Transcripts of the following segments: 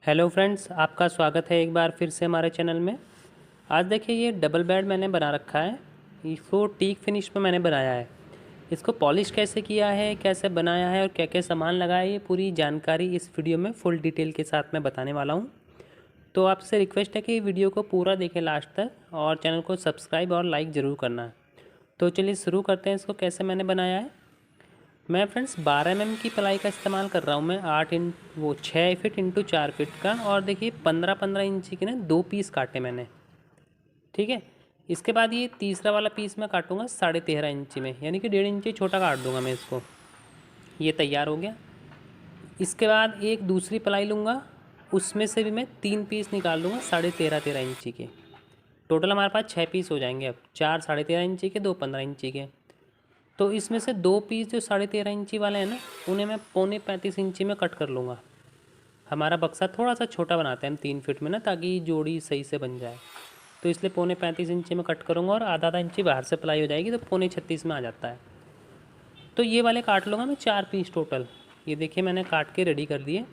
Hello friends, आपका स्वागत है एक बार फिर से हमारे चैनल में। आज देखिए ये डबल बेड मैंने बना रखा है। इसको टीक फिनिश में मैंने बनाया है। इसको पॉलिश कैसे किया है, कैसे बनाया है और क्या क्या सामान लगाया है, ये पूरी जानकारी इस वीडियो में फुल डिटेल के साथ मैं बताने वाला हूँ। तो आपसे रिक्वेस्ट है कि वीडियो को पूरा देखें लास्ट तक और चैनल को सब्सक्राइब और लाइक ज़रूर करना है। तो चलिए शुरू करते हैं इसको कैसे मैंने बनाया है। मैं फ्रेंड्स 12 mm की प्लाई का इस्तेमाल कर रहा हूँ। मैं 6 फीट इंटू 4 फीट का, और देखिए 15-15 इंची के ना 2 पीस काटे मैंने। ठीक है। इसके बाद ये तीसरा वाला पीस मैं काटूंगा 13.5 इंची में, यानी कि 1.5 इंची छोटा काट दूंगा मैं इसको। ये तैयार हो गया। इसके बाद एक दूसरी प्लाई लूँगा, उसमें से भी मैं 3 पीस निकाल लूँगा 13.5 इंची के। टोटल हमारे पास 6 पीस हो जाएंगे। अब 4 13.5 इंची के, 2 15 इंची के। तो इसमें से 2 पीस जो 13.5 इंची वाले हैं ना, उन्हें मैं 35 इंची में कट कर लूँगा। हमारा बक्सा थोड़ा सा छोटा बनाते हैं हम 3 फीट में ना, ताकि जोड़ी सही से बन जाए। तो इसलिए 35 इंची में कट करूँगा और आधा इंची बाहर से प्लाई हो जाएगी, तो 36 में आ जाता है। तो ये वाले काट लूँगा मैं 4 पीस टोटल। ये देखिए मैंने काट के रेडी कर दिए।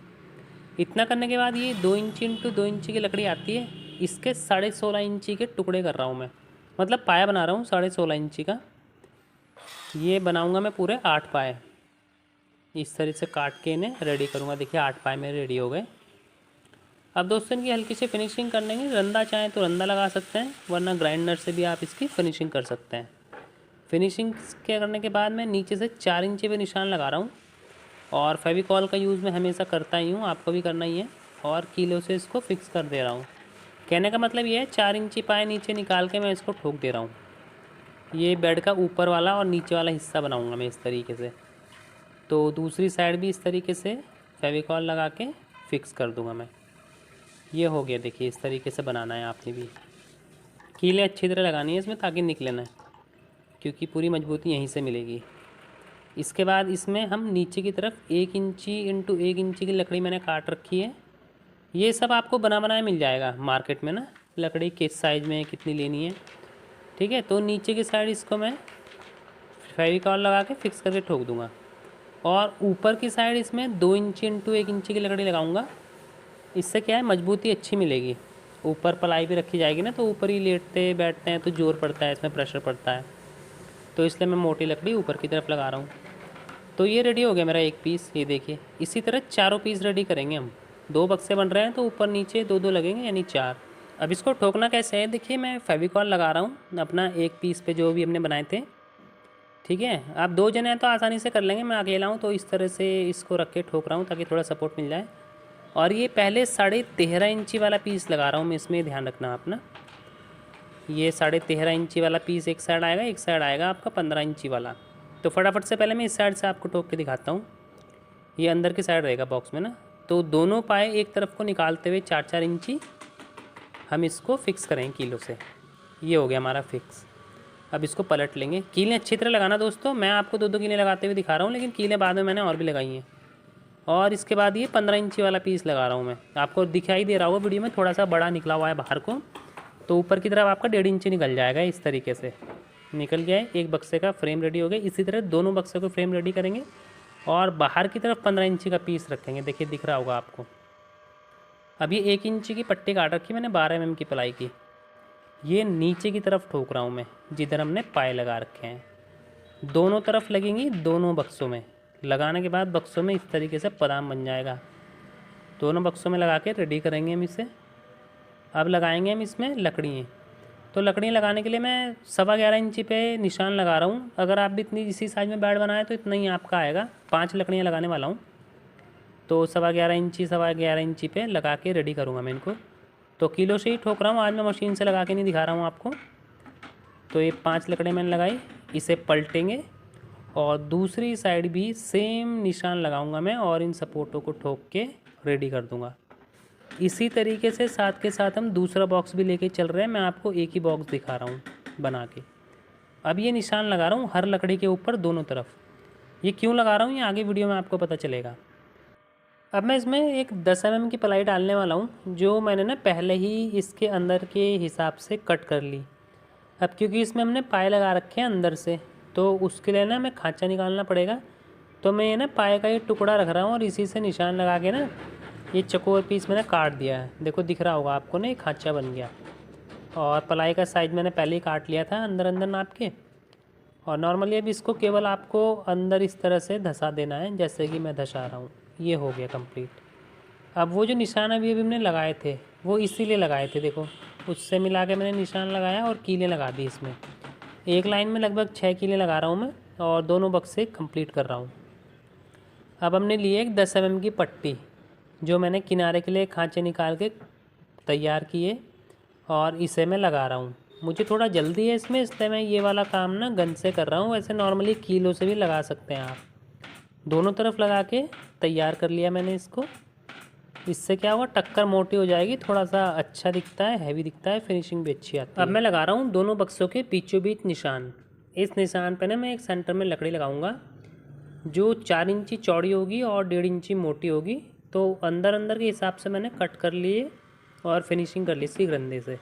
इतना करने के बाद ये 2 इंची इंटू 2 इंची की लकड़ी आती है, इसके 16.5 इंची के टुकड़े कर रहा हूँ मैं। मतलब पाया बना रहा हूँ 16.5 इंची का। ये बनाऊंगा मैं पूरे 8 पाए। इस तरह से काट के इन्हें रेडी करूंगा। देखिए 8 पाए मेरे रेडी हो गए। अब दोस्तों इनकी हल्की सी फिनिशिंग करने की, रंदा चाहें तो रंदा लगा सकते हैं, वरना ग्राइंडर से भी आप इसकी फिनिशिंग कर सकते हैं। फिनिशिंग के करने के बाद मैं नीचे से 4 इंची पे निशान लगा रहा हूँ, और फेविकॉल का यूज़ मैं हमेशा करता ही हूँ, आपको भी करना ही है। और कीलो से इसको फिक्स कर दे रहा हूँ। कहने का मतलब ये है 4 इंची पाए नीचे निकाल के मैं इसको ठोक दे रहा हूँ। ये बेड का ऊपर वाला और नीचे वाला हिस्सा बनाऊंगा मैं इस तरीके से। तो दूसरी साइड भी इस तरीके से फेविकॉल लगा के फिक्स कर दूंगा मैं। ये हो गया। देखिए इस तरीके से बनाना है आपने भी। कीलें अच्छी तरह लगानी है इसमें, ताकि निकले ना, क्योंकि पूरी मजबूती यहीं से मिलेगी। इसके बाद इसमें हम नीचे की तरफ 1 इंची इंटू 1 इंची की लकड़ी मैंने काट रखी है। ये सब आपको बना बनाया मिल जाएगा मार्केट में ना, लकड़ी किस साइज़ में कितनी लेनी है। ठीक है। तो नीचे की साइड इसको मैं फेविकॉल लगा के फिक्स करके ठोक दूंगा, और ऊपर की साइड इसमें 2 इंची इंटू 1 इंची की लकड़ी लगाऊंगा। इससे क्या है, मजबूती अच्छी मिलेगी। ऊपर पलाई भी रखी जाएगी ना, तो ऊपर ही लेटते बैठते हैं तो जोर पड़ता है, इसमें प्रेशर पड़ता है। तो इसलिए मैं मोटी लकड़ी ऊपर की तरफ लगा रहा हूँ। तो ये रेडी हो गया मेरा एक पीस। ये देखिए इसी तरह चारों पीस रेडी करेंगे हम। 2 बक्से बन रहे हैं, तो ऊपर नीचे 2-2 लगेंगे, यानी 4। अब इसको ठोकना कैसे है, देखिए मैं फेविकॉल लगा रहा हूँ अपना एक पीस पे जो भी हमने बनाए थे। ठीक है। आप 2 जने हैं तो आसानी से कर लेंगे, मैं अकेला हूँ तो इस तरह से इसको रख के ठोक रहा हूँ, ताकि थोड़ा सपोर्ट मिल जाए। और ये पहले 13.5 इंची वाला पीस लगा रहा हूँ मैं इसमें, ध्यान रखना अपना। ये 13.5 इंची वाला पीस एक साइड आएगा, एक साइड आएगा आपका 15 इंची वाला। तो फटाफट से पहले मैं इस साइड से आपको ठोक के दिखाता हूँ। ये अंदर की साइड रहेगा बॉक्स में ना। तो दोनों पाए एक तरफ को निकालते हुए 4-4 इंची हम इसको फिक्स करेंगे कीलों से। ये हो गया हमारा फिक्स। अब इसको पलट लेंगे। कीलें अच्छी तरह लगाना दोस्तों। मैं आपको 2-2 कीलें लगाते हुए दिखा रहा हूँ, लेकिन कीलें बाद में मैंने और भी लगाई हैं। और इसके बाद ये 15 इंची वाला पीस लगा रहा हूँ मैं। आपको दिखाई दे रहा होगा वीडियो में, थोड़ा सा बड़ा निकला हुआ है बाहर को। तो ऊपर की तरफ आपका 1.5 इंची निकल जाएगा। इस तरीके से निकल गया है। एक बक्से का फ्रेम रेडी हो गया। इसी तरह दोनों बक्से को फ्रेम रेडी करेंगे, और बाहर की तरफ 15 इंची का पीस रखेंगे। देखिए दिख रहा होगा आपको। अब ये 1 इंची की पट्टी काट रखी मैंने 12 mm की प्लाई की। ये नीचे की तरफ ठोक रहा हूँ मैं, जिधर हमने पाए लगा रखे हैं। दोनों तरफ लगेंगी, दोनों बक्सों में। लगाने के बाद बक्सों में इस तरीके से पदाम बन जाएगा। दोनों बक्सों में लगा के रेडी करेंगे हम इसे। अब लगाएंगे हम इसमें लकड़ियाँ। तो लकड़ियाँ लगाने के लिए मैं 11.25 इंची पे निशान लगा रहा हूँ। अगर आप भी इतनी इसी साइज़ में बेड बनाए तो इतना ही आपका आएगा। 5 लकड़ियाँ लगाने वाला हूँ, तो 11.25 इंची पे लगा के रेडी करूँगा मैं इनको। तो किलो से ही ठोक रहा हूँ, आज मैं मशीन से लगा के नहीं दिखा रहा हूँ आपको। तो ये 5 लकड़ियाँ मैंने लगाई। इसे पलटेंगे, और दूसरी साइड भी सेम निशान लगाऊंगा मैं, और इन सपोर्टों को ठोक के रेडी कर दूंगा। इसी तरीके से साथ के साथ हम दूसरा बॉक्स भी लेके चल रहे हैं। मैं आपको एक ही बॉक्स दिखा रहा हूँ बना के। अब ये निशान लगा रहा हूँ हर लकड़ी के ऊपर दोनों तरफ। ये क्यों लगा रहा हूँ, ये आगे वीडियो में आपको पता चलेगा। अब मैं इसमें एक 10 mm की प्लाई डालने वाला हूँ, जो मैंने ना पहले ही इसके अंदर के हिसाब से कट कर ली। अब क्योंकि इसमें हमने पाए लगा रखे हैं अंदर से, तो उसके लिए ना मैं खाँचा निकालना पड़ेगा। तो मैं ये ना पाए का ये टुकड़ा रख रहा हूँ, और इसी से निशान लगा के ना ये चकोर पीस मैंने काट दिया है, देखो दिख रहा होगा आपको ना, एक खांचा बन गया। और पलाई का साइज़ मैंने पहले ही काट लिया था अंदर अंदर नाप के। और नॉर्मली अब इसको केवल आपको अंदर इस तरह से धंसा देना है, जैसे कि मैं धंसा रहा हूँ। ये हो गया कंप्लीट। अब वो जो निशान अभी अभी हमने लगाए थे वो इसीलिए लगाए थे, देखो उससे मिला के मैंने निशान लगाया और कीलें लगा दी इसमें। एक लाइन में लगभग 6 कीलें लगा रहा हूँ मैं, और दोनों बक्से कंप्लीट कर रहा हूँ। अब हमने लिए एक 10 mm की पट्टी, जो मैंने किनारे के लिए खांचे निकाल के तैयार किए, और इसे मैं लगा रहा हूँ। मुझे थोड़ा जल्दी है इसमें, इसलिए मैं ये वाला काम ना गन से कर रहा हूँ। वैसे नॉर्मली कीलों से भी लगा सकते हैं आप। दोनों तरफ लगा के तैयार कर लिया मैंने इसको। इससे क्या होगा, टक्कर मोटी हो जाएगी, थोड़ा सा अच्छा दिखता है, हैवी दिखता है, फिनिशिंग भी अच्छी आती है। अब मैं लगा रहा हूँ दोनों बक्सों के बीचों बीच निशान। इस निशान पे ना मैं एक सेंटर में लकड़ी लगाऊंगा, जो 4 इंची चौड़ी होगी और 1.5 इंची मोटी होगी। तो अंदर अंदर के हिसाब से मैंने कट कर लिए और फिनिशिंग कर ली इसी गंदे से।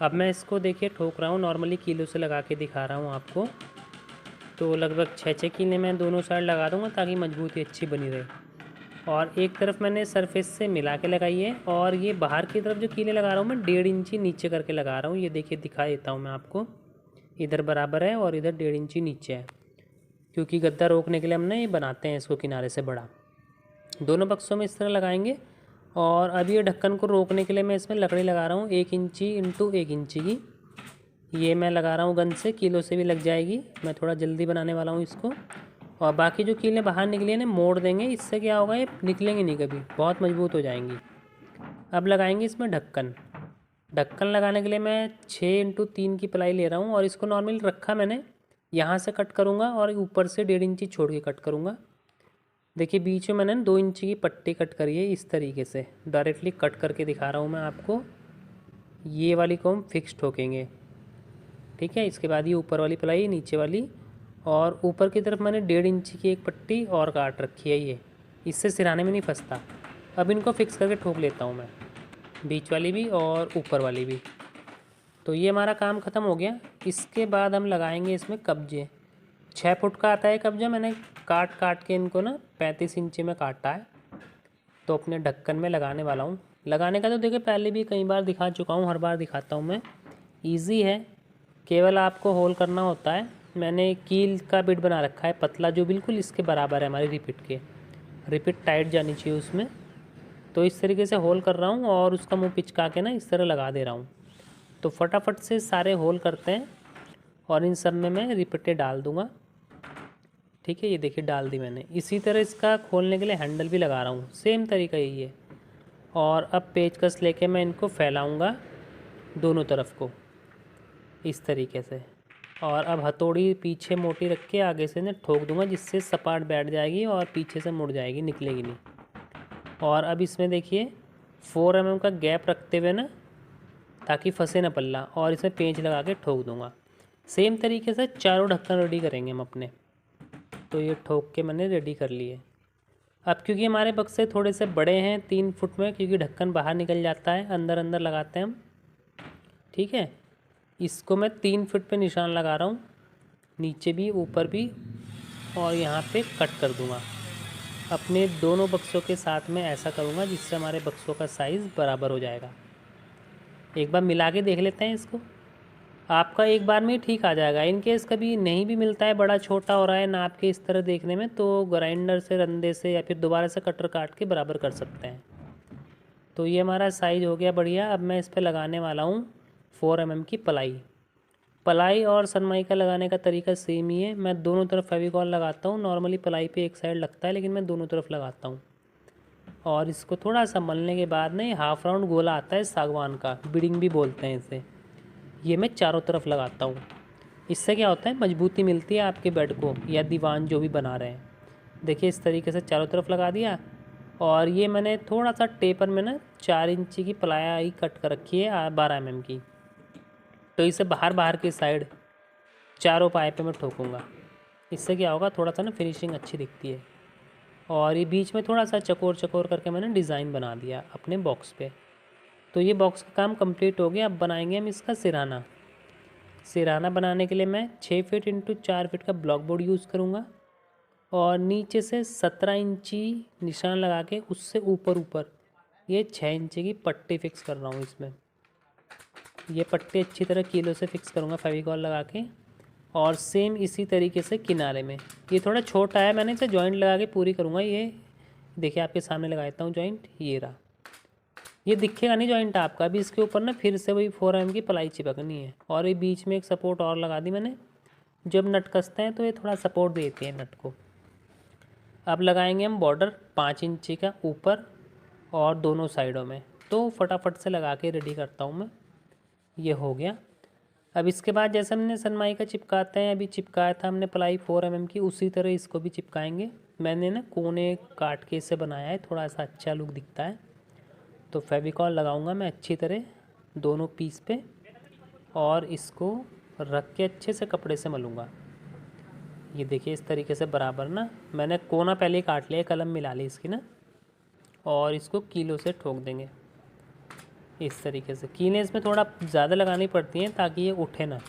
अब मैं इसको देखिए ठोक रहा हूँ, नॉर्मली कीलो से लगा के दिखा रहा हूँ आपको। तो लगभग 6 कीले मैं दोनों साइड लगा दूँगा ताकि मजबूती अच्छी बनी रहे। और एक तरफ मैंने सरफेस से मिला के लगाई है, और ये बाहर की तरफ जो कीले लगा रहा हूँ मैं 1.5 इंची नीचे करके लगा रहा हूँ। ये देखिए दिखा देता हूँ मैं आपको, इधर बराबर है और इधर 1.5 इंची नीचे है, क्योंकि गद्दा रोकने के लिए हमने ये बनाते हैं इसको किनारे से बड़ा। दोनों बक्सों में इस तरह लगाएंगे। और अभी ये ढक्कन को रोकने के लिए मैं इसमें लकड़ी लगा रहा हूँ 1 इंची इंटू 1 इंची की। ये मैं लगा रहा हूँ गन से, कीलो से भी लग जाएगी। मैं थोड़ा जल्दी बनाने वाला हूँ इसको। और बाकी जो कीलें बाहर निकली हैं ना, मोड़ देंगे, इससे क्या होगा, ये निकलेंगी नहीं कभी, बहुत मजबूत हो जाएंगी। अब लगाएंगे इसमें ढक्कन। ढक्कन लगाने के लिए मैं 6 इंटू 3 की प्लाई ले रहा हूँ, और इसको नॉर्मली रखा मैंने, यहाँ से कट करूँगा और ऊपर से 1.5 इंची छोड़ के कट करूँगा। देखिए बीच में मैंने 2 इंची की पट्टी कट करी है, इस तरीके से डायरेक्टली कट करके दिखा रहा हूँ मैं आपको। ये वाली को हम फिक्स ठोकेंगे, ठीक है। इसके बाद ये ऊपर वाली प्लाई, नीचे वाली, और ऊपर की तरफ मैंने 1.5 इंची की एक पट्टी और काट रखी है ये, इससे सिराने में नहीं फंसता। अब इनको फिक्स करके ठोक लेता हूँ मैं, बीच वाली भी और ऊपर वाली भी। तो ये हमारा काम ख़त्म हो गया। इसके बाद हम लगाएंगे इसमें कब्जे। 6 फुट का आता है कब्जा, मैंने काट काट के इनको ना 35 इंची में काटा है। तो अपने ढक्कन में लगाने वाला हूँ। लगाने का तो देखिए पहले भी कई बार दिखा चुका हूँ, हर बार दिखाता हूँ मैं। ईजी है, केवल आपको होल करना होता है। मैंने कील का बिट बना रखा है पतला, जो बिल्कुल इसके बराबर है हमारी रिपिट के। रिपिट टाइट जानी चाहिए उसमें। तो इस तरीके से होल कर रहा हूँ और उसका मुंह पिचका के ना इस तरह लगा दे रहा हूँ। तो फटाफट से सारे होल करते हैं, और इन सब में मैं रिपिटें डाल दूँगा, ठीक है। ये देखिए डाल दी मैंने। इसी तरह इसका खोलने के लिए हैंडल भी लगा रहा हूँ, सेम तरीका यही है। और अब पेचकस लेके मैं इनको फैलाऊँगा दोनों तरफ को इस तरीके से। और अब हथौड़ी पीछे मोटी रख के आगे से ना ठोक दूंगा, जिससे सपाट बैठ जाएगी और पीछे से मुड़ जाएगी, निकलेगी नहीं। और अब इसमें देखिए 4 mm का गैप रखते हुए ना, ताकि फंसे ना पल्ला, और इसमें पेंच लगा के ठोक दूंगा। सेम तरीके से चारों ढक्कन रेडी करेंगे हम अपने। तो ये ठोक के मैंने रेडी कर लिए। अब क्योंकि हमारे बक्से थोड़े से बड़े हैं 3 फुट में, क्योंकि ढक्कन बाहर निकल जाता है, अंदर अंदर लगाते हैं हम, ठीक है। इसको मैं 3 फुट पे निशान लगा रहा हूँ, नीचे भी ऊपर भी, और यहाँ पे कट कर दूँगा। अपने दोनों बक्सों के साथ में ऐसा करूँगा जिससे हमारे बक्सों का साइज़ बराबर हो जाएगा। एक बार मिला के देख लेते हैं इसको, आपका एक बार में ही ठीक आ जाएगा। इन केस कभी नहीं भी मिलता है, बड़ा छोटा हो रहा है नाप के इस तरह देखने में, तो ग्राइंडर से, रंदे से, या फिर दोबारा से कटर काट के बराबर कर सकते हैं। तो ये हमारा साइज़ हो गया बढ़िया। अब मैं इस पर लगाने वाला हूँ 4 mm की प्लाई। प्लाई और सनमाइका लगाने का तरीका सेम ही है। मैं दोनों तरफ फेविकॉल लगाता हूँ। नॉर्मली प्लाई पे एक साइड लगता है, लेकिन मैं दोनों तरफ लगाता हूँ। और इसको थोड़ा सा मलने के बाद ना, ये हाफ राउंड गोला आता है सागवान का, बिडिंग भी बोलते हैं इसे, ये मैं चारों तरफ लगाता हूँ। इससे क्या होता है, मजबूती मिलती है आपके बेड को या दीवान जो भी बना रहे हैं। देखिए इस तरीके से चारों तरफ लगा दिया। और ये मैंने थोड़ा सा टेपर में ना 4 इंची की प्लाई कट कर रखी है 12 mm की। तो इसे बाहर बाहर की साइड चारों पाए पे मैं ठोकूँगा। इससे क्या होगा, थोड़ा सा ना फिनिशिंग अच्छी दिखती है। और ये बीच में थोड़ा सा चकोर चकोर करके मैंने डिज़ाइन बना दिया अपने बॉक्स पे। तो ये बॉक्स का काम कंप्लीट हो गया। अब बनाएंगे हम इसका सिरहाना। सिरहाना बनाने के लिए मैं 6 फीट इंटू 4 फीट का ब्लॉक बोर्ड यूज़ करूँगा, और नीचे से 17 इंची निशान लगा के उससे ऊपर ऊपर ये 6 इंची की पट्टी फिक्स कर रहा हूँ इसमें। ये पट्टी अच्छी तरह कीलो से फिक्स करूँगा फेविकॉल लगा के, और सेम इसी तरीके से किनारे में। ये थोड़ा छोटा है, मैंने इसे जॉइंट लगा के पूरी करूँगा। ये देखिए आपके सामने लगा देता हूँ जॉइंट, ये रहा। ये दिखेगा नहीं जॉइंट आपका। अभी इसके ऊपर ना फिर से वही 4 mm की प्लाई चिपकनी है, और ये बीच में एक सपोर्ट और लगा दी मैंने। जब नट कसते हैं तो ये थोड़ा सपोर्ट देती है नट को। अब लगाएंगे हम बॉर्डर 5 इंची का ऊपर और दोनों साइडों में। तो फटाफट से लगा के रेडी करता हूँ मैं। ये हो गया। अब इसके बाद जैसे हमने सनमाई का चिपकाते हैं, अभी चिपकाया था हमने प्लाई 4 mm की, उसी तरह इसको भी चिपकाएंगे। मैंने ना कोने काट के इसे बनाया है, थोड़ा सा अच्छा लुक दिखता है। तो फेविकॉल लगाऊंगा मैं अच्छी तरह दोनों पीस पे, और इसको रख के अच्छे से कपड़े से मलूँगा। ये देखिए इस तरीके से बराबर ना, मैंने कोना पहले ही काट लिया, कलम मिला ली इसकी ना, और इसको कीलों से ठोक देंगे इस तरीके से। कीलें इसमें थोड़ा ज़्यादा लगानी पड़ती हैं ताकि ये उठे ना।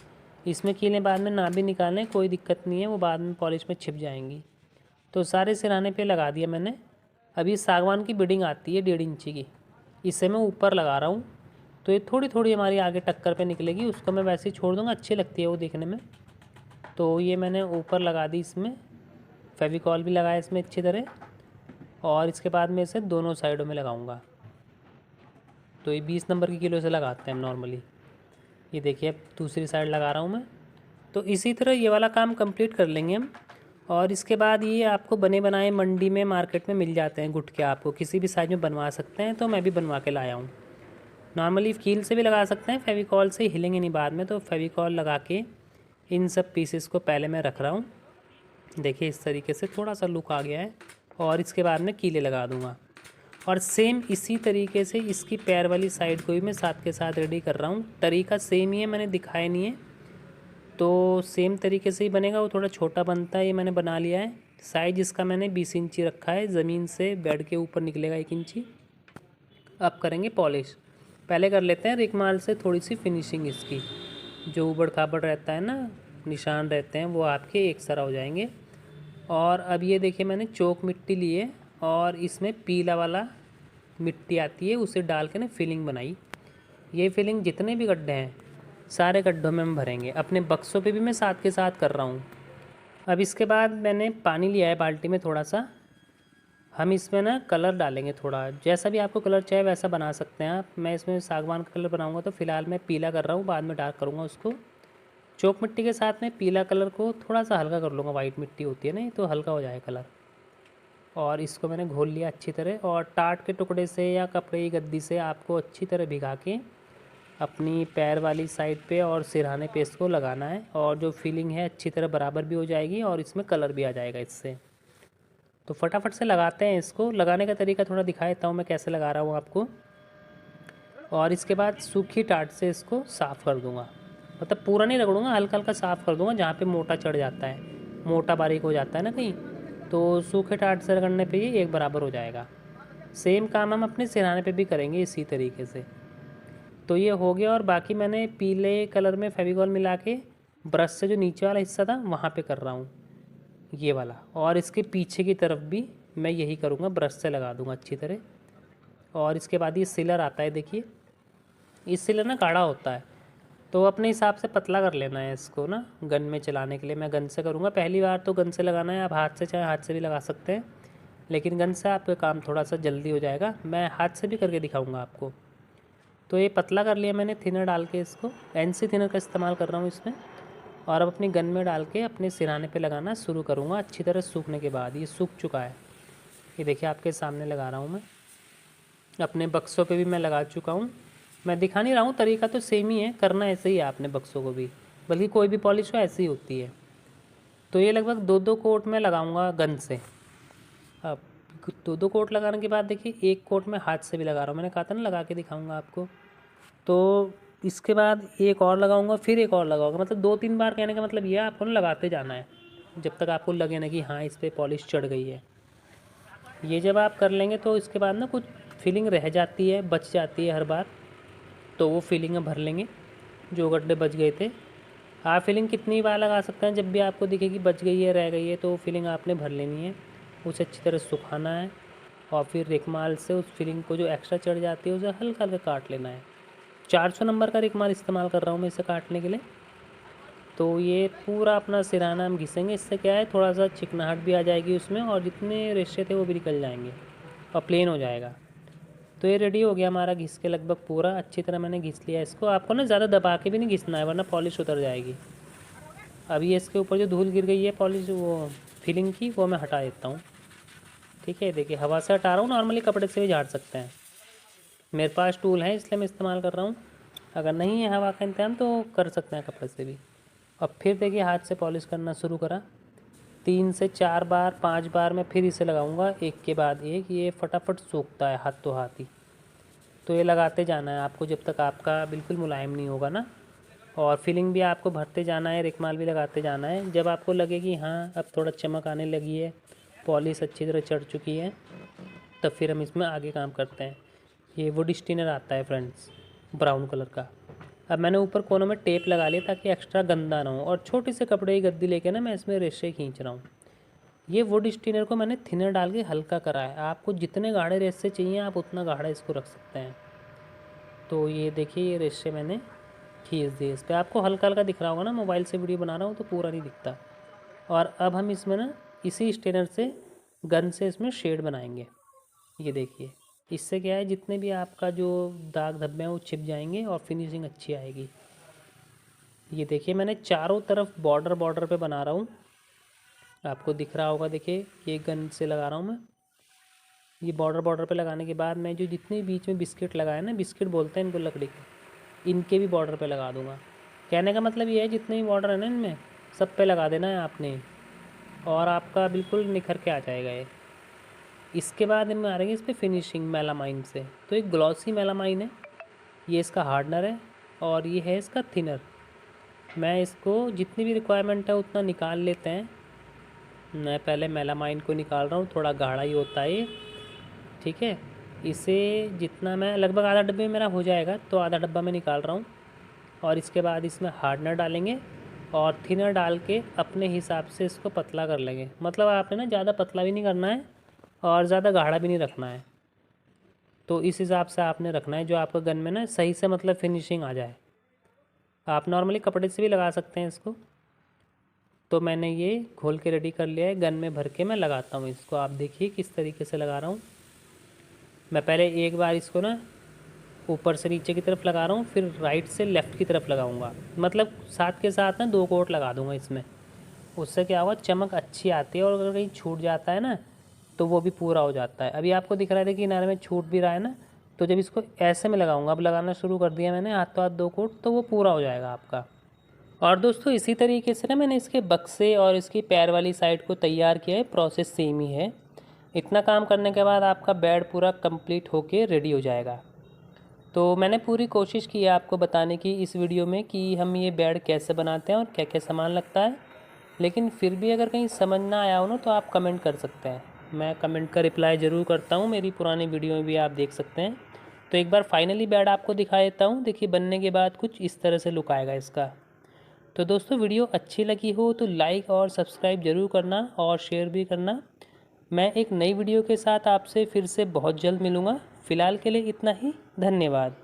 इसमें कीलें बाद में ना भी निकालें कोई दिक्कत नहीं है, वो बाद में पॉलिश में छिप जाएंगी। तो सारे सिराने पे लगा दिया मैंने। अभी सागवान की बिडिंग आती है 1.5 इंची की, इसे मैं ऊपर लगा रहा हूँ। तो ये थोड़ी थोड़ी हमारी आगे टक्कर पे निकलेगी, उसको मैं वैसे ही छोड़ दूँगा, अच्छी लगती है वो देखने में। तो ये मैंने ऊपर लगा दी, इसमें फेविकॉल भी लगाया इसमें अच्छी तरह, और इसके बाद में इसे दोनों साइडों में लगाऊंगा। तो ये 20 नंबर की किलो से लगाते हैं हम नॉर्मली। ये देखिए अब दूसरी साइड लगा रहा हूँ मैं। तो इसी तरह ये वाला काम कंप्लीट कर लेंगे हम। और इसके बाद ये आपको बने बनाए मंडी में मार्केट में मिल जाते हैं गुटके, आपको किसी भी साइज़ में बनवा सकते हैं। तो मैं भी बनवा के लाया हूँ। नॉर्मली कील से भी लगा सकते हैं, फेविकॉल से हिलेंगे नहीं बाद में। तो फेविकॉल लगा के इन सब पीसेस को पहले मैं रख रहा हूँ। देखिए इस तरीके से थोड़ा सा लुक आ गया है, और इसके बाद में कीले लगा दूँगा। और सेम इसी तरीके से इसकी पैर वाली साइड को भी मैं साथ के साथ रेडी कर रहा हूँ। तरीका सेम ही है, मैंने दिखाया नहीं है, तो सेम तरीके से ही बनेगा। वो थोड़ा छोटा बनता है, ये मैंने बना लिया है। साइज इसका मैंने 20 इंची रखा है, ज़मीन से बेड के ऊपर निकलेगा 1 इंची। अब करेंगे पॉलिश। पहले कर लेते हैं रिकमाल से थोड़ी सी फिनिशिंग इसकी। जो उबड़ खाबड़ रहता है ना, निशान रहते हैं, वो आपके एक सारा हो जाएंगे। और अब ये देखिए मैंने चौक मिट्टी ली है, और इसमें पीला वाला मिट्टी आती है, उसे डाल के ना फिलिंग बनाई। ये फिलिंग जितने भी गड्ढे हैं सारे गड्ढों में हम भरेंगे। अपने बक्सों पे भी मैं साथ के साथ कर रहा हूँ। अब इसके बाद मैंने पानी लिया है बाल्टी में थोड़ा सा। हम इसमें ना कलर डालेंगे थोड़ा, जैसा भी आपको कलर चाहिए वैसा बना सकते हैं आप। मैं इसमें सागवान का कलर बनाऊँगा, तो फ़िलहाल मैं पीला कर रहा हूँ, बाद में डार्क करूँगा उसको। चौक मिट्टी के साथ में पीला कलर को थोड़ा सा हल्का कर लूँगा, वाइट मिट्टी होती है ना, तो हल्का हो जाए कलर। और इसको मैंने घोल लिया अच्छी तरह, और टाट के टुकड़े से या कपड़े की गद्दी से आपको अच्छी तरह भिगा के अपनी पैर वाली साइड पे और सिरहाने पे इसको लगाना है। और जो फीलिंग है अच्छी तरह बराबर भी हो जाएगी, और इसमें कलर भी आ जाएगा इससे। तो फटाफट से लगाते हैं इसको। लगाने का तरीका थोड़ा दिखा देता हूँ मैं कैसे लगा रहा हूँ आपको। और इसके बाद सूखी टाट से इसको साफ़ कर दूँगा, मतलब पूरा नहीं रगड़ूंगा, हल्का हल्का साफ़ कर दूँगा। जहाँ पे मोटा चढ़ जाता है, मोटा बारीक हो जाता है ना कहीं, तो सूखे टाट से रगड़ने पे ये एक बराबर हो जाएगा। सेम काम हम अपने सिरहाने पे भी करेंगे इसी तरीके से। तो ये हो गया। और बाकी मैंने पीले कलर में फेविकॉल मिला के ब्रश से जो नीचे वाला हिस्सा था वहाँ पे कर रहा हूँ, ये वाला। और इसके पीछे की तरफ भी मैं यही करूँगा, ब्रश से लगा दूँगा अच्छी तरह। और इसके बाद ये सिलर आता है, देखिए इस सिलर ना गाढ़ा होता है, तो अपने हिसाब से पतला कर लेना है इसको ना। गन में चलाने के लिए मैं गन से करूँगा पहली बार, तो गन से लगाना है। आप हाथ से चाहे हाथ से भी लगा सकते हैं, लेकिन गन से आपका काम थोड़ा सा जल्दी हो जाएगा। मैं हाथ से भी करके दिखाऊंगा आपको। तो ये पतला कर लिया मैंने थिनर डाल के, इसको एनसी थिनर का इस्तेमाल कर रहा हूँ इसमें। और अब अपनी गन में डाल के अपने सिराने पे लगाना शुरू करूँगा अच्छी तरह सूखने के बाद। ये सूख चुका है, ये देखिए आपके सामने लगा रहा हूँ मैं। अपने बक्सों पे भी मैं लगा चुका हूँ। मैं दिखा नहीं रहा हूँ, तरीका तो सेम ही है, करना ऐसे ही है आपने बक्सों को भी, बल्कि कोई भी पॉलिश हो ऐसी ही होती है। तो ये लगभग 2-2 कोट में लगाऊंगा गन से। अब 2-2 कोट लगाने के बाद देखिए एक कोट में हाथ से भी लगा रहा हूँ, मैंने कहा था ना लगा के दिखाऊंगा आपको। तो इसके बाद एक और लगाऊंगा, फिर एक और लगाऊंगा, मतलब 2-3 बार। कहने का मतलब ये है आपको ना लगाते जाना है जब तक आपको लगे ना कि हाँ इस पर पॉलिश चढ़ गई है। ये जब आप कर लेंगे तो इसके बाद ना कुछ फीलिंग रह जाती है, बच जाती है हर बार, तो वो फीलिंग भर लेंगे जो गड्ढे बच गए थे। आप फीलिंग कितनी बार लगा सकते हैं, जब भी आपको दिखे कि बच गई है, रह गई है, तो वो फीलिंग आपने भर लेनी है। उसे अच्छी तरह सुखाना है, और फिर रेकमाल से उस फिलिंग को जो एक्स्ट्रा चढ़ जाती है उसे हल्का हल्का काट लेना है। 400 नंबर का रेकमाल इस्तेमाल कर रहा हूँ मैं इसे काटने के लिए। तो ये पूरा अपना सिराना हम घिसेंगे। इससे क्या है, थोड़ा सा चिकनाहट भी आ जाएगी उसमें और जितने रेशे थे वो भी निकल जाएंगे और प्लेन हो जाएगा। तो ये रेडी हो गया हमारा घिस के, लगभग पूरा अच्छी तरह मैंने घिस लिया इसको। आपको ना ज़्यादा दबा के भी नहीं घिसना है वरना पॉलिश उतर जाएगी। अभी इसके ऊपर जो धूल गिर गई है पॉलिश वो फिलिंग की, वो मैं हटा देता हूँ। ठीक है, देखिए हवा से हटा रहा हूँ, नॉर्मली कपड़े से भी झाड़ सकते हैं। मेरे पास टूल है इसलिए मैं इस्तेमाल कर रहा हूँ। अगर नहीं है हवा का इंतजाम तो कर सकते हैं कपड़े से भी। अब फिर देखिए हाथ से पॉलिश करना शुरू करा। 3 से 4 बार 5 बार मैं फिर इसे लगाऊंगा एक के बाद एक। ये फटाफट सूखता है हाथ तो हाथ ही। तो ये लगाते जाना है आपको जब तक आपका बिल्कुल मुलायम नहीं होगा ना। और फिलिंग भी आपको भरते जाना है, रेकमाल भी लगाते जाना है। जब आपको लगे कि हाँ अब थोड़ा चमक आने लगी है, पॉलिश अच्छी तरह चढ़ चुकी है, तब फिर हम इसमें आगे काम करते हैं। ये वुड स्टिनर आता है फ्रेंड्स, ब्राउन कलर का। अब मैंने ऊपर कोनों में टेप लगा लिया ताकि एक्स्ट्रा गंदा ना हो। और छोटी से कपड़े की गद्दी लेके ना मैं इसमें रेशे खींच रहा हूँ। ये वुड स्टिनर को मैंने थिनर डाल के हल्का करा है। आपको जितने गाढ़े रेशे चाहिए आप उतना गाढ़ा इसको रख सकते हैं। तो ये देखिए ये रेशे मैंने खींच दिए इस पर। आपको हल्का हल्का दिख रहा होगा ना, मोबाइल से वीडियो बना रहा हूँ तो पूरा नहीं दिखता। और अब हम इसमें ना इसी स्टेनर से गन से इसमें शेड बनाएंगे। ये देखिए, इससे क्या है जितने भी आपका जो दाग धब्बे हैं वो छिप जाएंगे और फिनिशिंग अच्छी आएगी। ये देखिए मैंने चारों तरफ बॉर्डर बॉर्डर पे बना रहा हूँ, आपको दिख रहा होगा। देखिए ये गन से लगा रहा हूँ मैं। ये बॉर्डर बॉर्डर पे लगाने के बाद मैं जो जितने बीच में बिस्किट लगाए ना, बिस्किट बोलते हैं इनको लकड़ी के, इनके भी बॉर्डर पे लगा दूँगा। कहने का मतलब ये है जितने भी बॉर्डर है ना इनमें सब पे लगा देना है आपने, और आपका बिल्कुल निखर के आ जाएगा ये। इसके बाद हम आ रहे हैं इस पर फिनिशिंग मेलामाइन से। तो एक ग्लॉसी मेलामाइन है, ये इसका हार्डनर है और ये है इसका थिनर। मैं इसको जितनी भी रिक्वायरमेंट है उतना निकाल लेते हैं। मैं पहले मेलामाइन को निकाल रहा हूँ, थोड़ा गाढ़ा ही होता है ये। ठीक है, इसे जितना मैं लगभग आधा डब्बे में मेरा हो जाएगा तो आधा डब्बा मैं निकाल रहा हूँ। और इसके बाद इसमें हार्डनर डालेंगे और थिनर डाल के अपने हिसाब से इसको पतला कर लेंगे। मतलब आपने ना ज़्यादा पतला भी नहीं करना है और ज़्यादा गाढ़ा भी नहीं रखना है। तो इस हिसाब से आपने रखना है जो आपका गन में ना सही से मतलब फिनिशिंग आ जाए। आप नॉर्मली कपड़े से भी लगा सकते हैं इसको। तो मैंने ये खोल के रेडी कर लिया है, गन में भर के मैं लगाता हूँ इसको। आप देखिए किस तरीके से लगा रहा हूँ मैं। पहले एक बार इसको ना ऊपर से नीचे की तरफ लगा रहा हूँ, फिर राइट से लेफ़्ट की तरफ लगाऊंगा। मतलब साथ के साथ ना 2 कोट लगा दूंगा इसमें। उससे क्या होगा, चमक अच्छी आती है और अगर कहीं छूट जाता है ना तो वो भी पूरा हो जाता है। अभी आपको दिख रहा है कि किनारे में छूट भी रहा है ना, तो जब इसको ऐसे में लगाऊंगा, अब लगाना शुरू कर दिया मैंने हाथों हाथ 2 कोट, तो वो पूरा हो जाएगा आपका। और दोस्तों इसी तरीके से ना मैंने इसके बक्से और इसकी पैर वाली साइड को तैयार किया है। प्रोसेस सेम ही है। इतना काम करने के बाद आपका बेड पूरा कंप्लीट होके रेडी हो जाएगा। तो मैंने पूरी कोशिश की है आपको बताने की इस वीडियो में कि हम ये बेड कैसे बनाते हैं और क्या क्या सामान लगता है। लेकिन फिर भी अगर कहीं समझ ना आया हो ना तो आप कमेंट कर सकते हैं, मैं कमेंट का रिप्लाई ज़रूर करता हूँ। मेरी पुरानी वीडियो में भी आप देख सकते हैं। तो एक बार फाइनली बेड आपको दिखा देता हूँ। देखिए बनने के बाद कुछ इस तरह से लुक आएगा इसका। तो दोस्तों वीडियो अच्छी लगी हो तो लाइक और सब्सक्राइब ज़रूर करना और शेयर भी करना। मैं एक नई वीडियो के साथ आपसे फिर से बहुत जल्द मिलूँगा। फ़िलहाल के लिए इतना ही, धन्यवाद।